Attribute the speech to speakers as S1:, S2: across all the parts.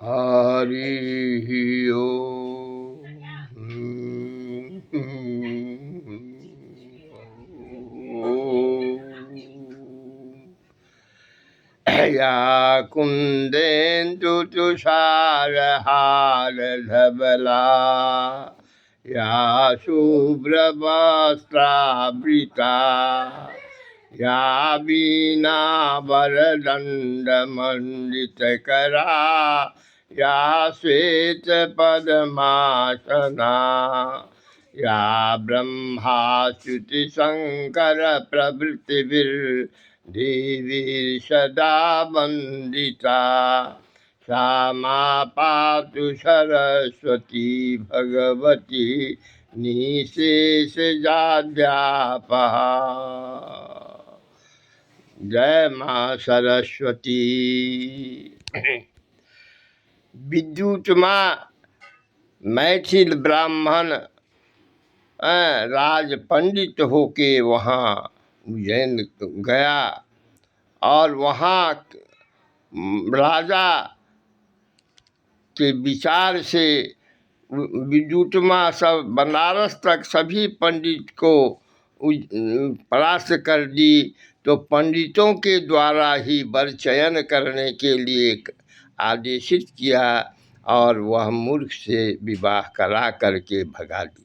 S1: हरि ओम। या कुन्देन्दु तुषारहार धवला या शुभ्रवस्त्रावृता या वीणावरदण्डमण्डितकरा या श्वेतपद्मासना या ब्रह्माच्युतिशङ्करप्रभृतिभिर्देवी सदा वन्दिता सा मा पातु सरस्वती भगवती निःशेषजाड्यापहा। जय माँ सरस्वती। विद्युत माँ मैथिल ब्राह्मण राज पंडित होके वहाँ उज्जैन गया और वहाँ राजा के विचार से विद्युत माँ सब बनारस तक सभी पंडित को परास्त कर दी। तो पंडितों के द्वारा ही वर चयन करने के लिए आदेशित किया और वह मूर्ख से विवाह करा करके भगा दी।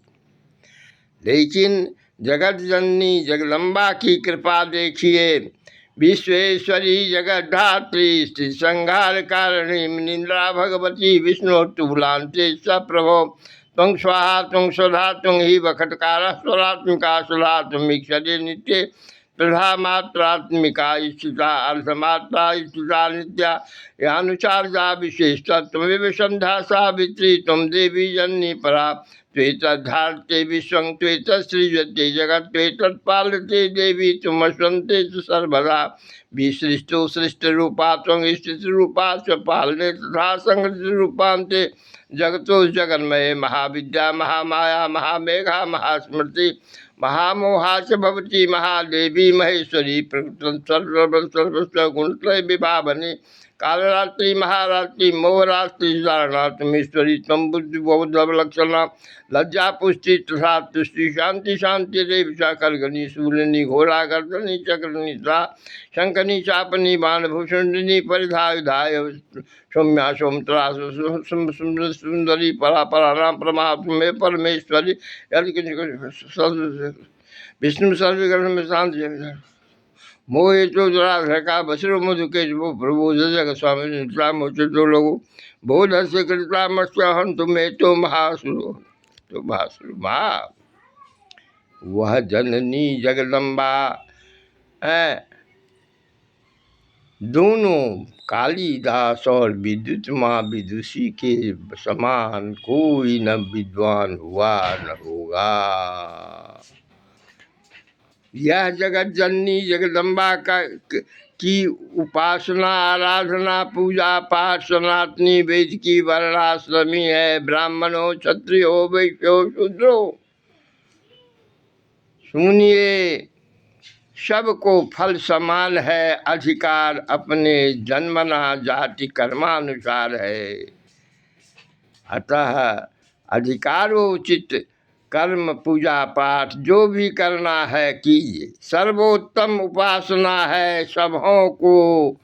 S1: लेकिन जगत जननी जगदम्बा की कृपा देखिए। विश्वेश्वरी जगद्धात्री स्थिति संहार कारिणी निंद्रा भगवती विष्णु तुलांते सप्रभो त्वं स्वाहा त्वं स्वधा त्वं ही वखटकारा स्वरात्मिका सुधा त्वमीक्षरे नित्ये प्रधा मात्रात्मिका स्थिता अर्धमात्रा स्थिता नित्या यानुचार्या विशेषता त्वमेव संध्या सावित्री त्वं देवी जननी परा त्वेतद्धार्ते विश्वं त्वेतत्सृजते जगत् त्वेतत्पालते देवी त्वमस्वन्ते सर्वदा विसृष्टो सृष्टरूपा त्वं स्थितरूपा च पालने तथा संहृतरूपान्ते जगतो जगन्मये महाविद्या महामाया महामेघा महास्मृति महामोहा च भवती महादेवी महेश्वरी प्रकृतं सर्वस्व गुणत्रय विभावनी कालरात्रि महारात्रि मोहरात्रि सुधारणात्मीश्वरी तम बुद्धि बहुलक्षणा लज्जा पुष्टि तथा तुष्टि शांति शांति रेविषा करगनी शूलिनी घोरा गर्दनी चक्रनी सा शंकनी चापनी बाणभूषणी परिधाय सौम्या सोमतरा सुंदरी परा पराणाम परमात्मे परमेश्वरी विष्णु सर्वग्रह में शांति मोहे तो जरा बसरो मधु के वो प्रभु जग स्वामी निद्रा मोचे तो लोगो बहुत हर्ष कृता मत्स्य हन तुम्हें तो महासुरो तो महासुर माँ वह जननी जगदम्बा दोनों कालिदास और विद्युत माँ विदुषी के समान कोई न विद्वान हुआ न होगा। यह जगत जननी जगदम्बा की उपासना आराधना पूजा पाठ सनातनी वेद की वर्णाश्रमी है। ब्राह्मणों क्षत्रियो वैश्यो शूद्रो सुनिए सबको फल समान है। अधिकार अपने जन्मना जाति कर्मानुसार है। अतः अधिकारोचित कर्म पूजा पाठ जो भी करना है कीजिए। सर्वोत्तम उपासना है सबों को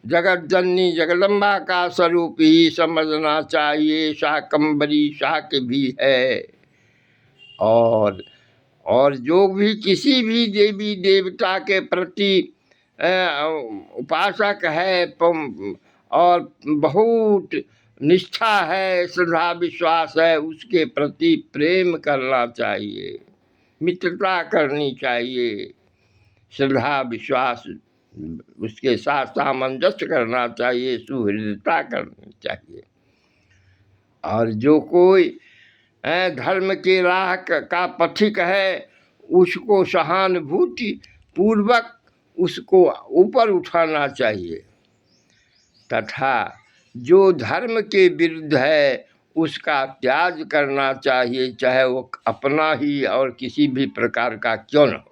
S1: जगत जननी जगदम्बा का स्वरूप ही समझना चाहिए। शाकंभरी शाक भी है और जो भी किसी भी देवी देवता के प्रति उपासक है और बहुत निष्ठा है श्रद्धा विश्वास है उसके प्रति प्रेम करना चाहिए, मित्रता करनी चाहिए, श्रद्धा विश्वास उसके साथ सामंजस्य करना चाहिए, सुहृदता करनी चाहिए। और जो कोई धर्म के राह का पथिक है उसको सहानुभूति पूर्वक उसको ऊपर उठाना चाहिए तथा जो धर्म के विरुद्ध है उसका त्याग करना चाहिए, चाहे वो अपना ही और किसी भी प्रकार का क्यों न हो।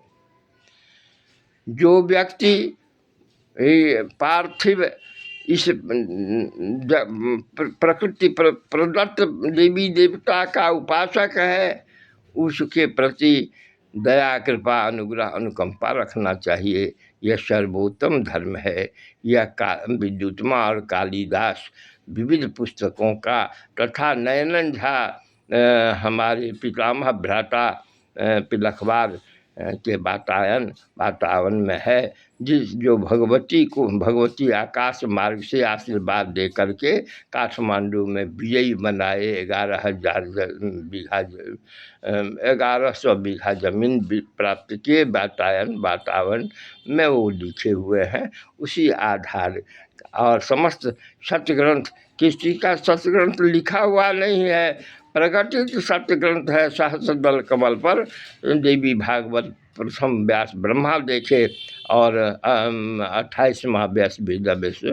S1: जो व्यक्ति पार्थिव इस प्रकृति प्रदत्त देवी देवता का उपासक है, उसके प्रति दया कृपा अनुग्रह अनुकंपा रखना चाहिए। यह सर्वोत्तम धर्म है। यह विद्युत्मा और कालिदास विविध पुस्तकों का तथा नयनन झा हमारे पितामह भ्राता पिलखवार के वातावरण में है, जो भगवती आकाश मार्ग से आशीर्वाद दे करके काठमांडू में विजयी बनाए 11,000 बीघा 1100 बीघा जमीन प्राप्त किए वातावरण में वो लिखे हुए हैं। उसी आधार और समस्त सत्य ग्रंथ, किसी का सत्य ग्रंथ लिखा हुआ नहीं है, प्रकटित सत्य ग्रंथ है। सहस्र कमल पर देवी भागवत प्रथम व्यास ब्रह्मा देखे और 28वां व्यास वेदव्यास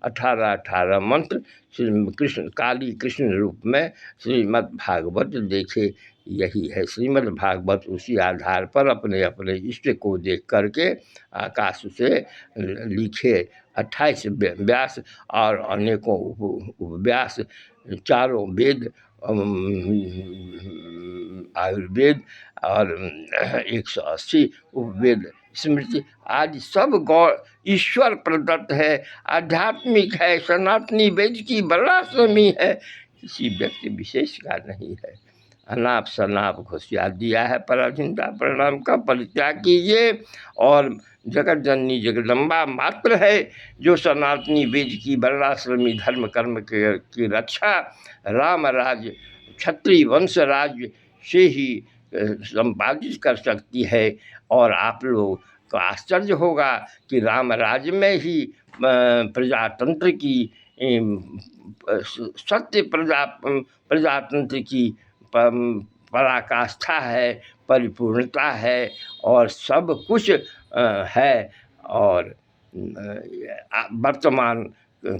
S1: 18 मंत्र श्री कृष्ण काली कृष्ण रूप में श्रीमद् भागवत देखे। यही है श्रीमद् भागवत। उसी आधार पर अपने अपने इष्ट को देख करके आकाश से लिखे 28 व्यास और अनेकों उपव्यास, चारों वेद, आयुर्वेद और 180 उपवेद स्मृति आदि सब गौर ईश्वर प्रदत्त है, आध्यात्मिक है, सनातनी वेद की वर्णाश्रमी है, किसी व्यक्ति विशेष का नहीं है। अनाप शनाप घोषिया दिया है। पराधीनता परिणाम का परित्याग कीजिए और जगत जननी जगदम्बा मात्र है जो सनातनी वेद की वर्णाश्रमी धर्म कर्म की रक्षा राम राज्य क्षत्रिय वंश राज्य से ही संपादित कर सकती है। और आप लोग को आश्चर्य होगा कि राम राज्य में ही प्रजातंत्र की सत्य प्रजातंत्र की पराकाष्ठा है, परिपूर्णता है और सब कुछ है और वर्तमान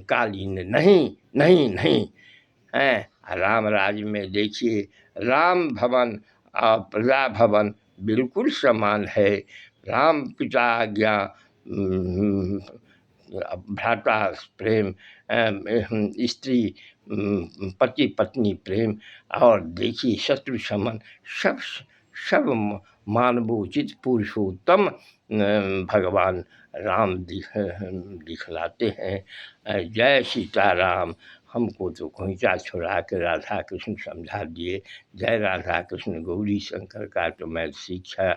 S1: कालीन नहीं हैं। राम राज्य में देखिए राम भवन और प्रजा भवन बिल्कुल समान है। राम पिता आज्ञा, भ्राता प्रेम, स्त्री पति पत्नी प्रेम और देखिए शत्रु शमन, सब मानवोचित पुरुषोत्तम भगवान राम दिखलाते हैं। जय सीताराम। हमको तो खोंचा छुड़ा के राधा कृष्ण समझा दिए। जय राधा कृष्ण गौरी शंकर का तो मैं शिक्षा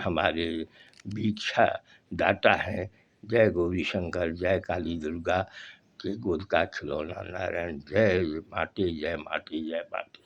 S1: हमारे भिक्षा दाता हैं। जय गौरी शंकर, जय काली दुर्गा के गोद का खिलौना नारायण। जय माते जय माते जय माते।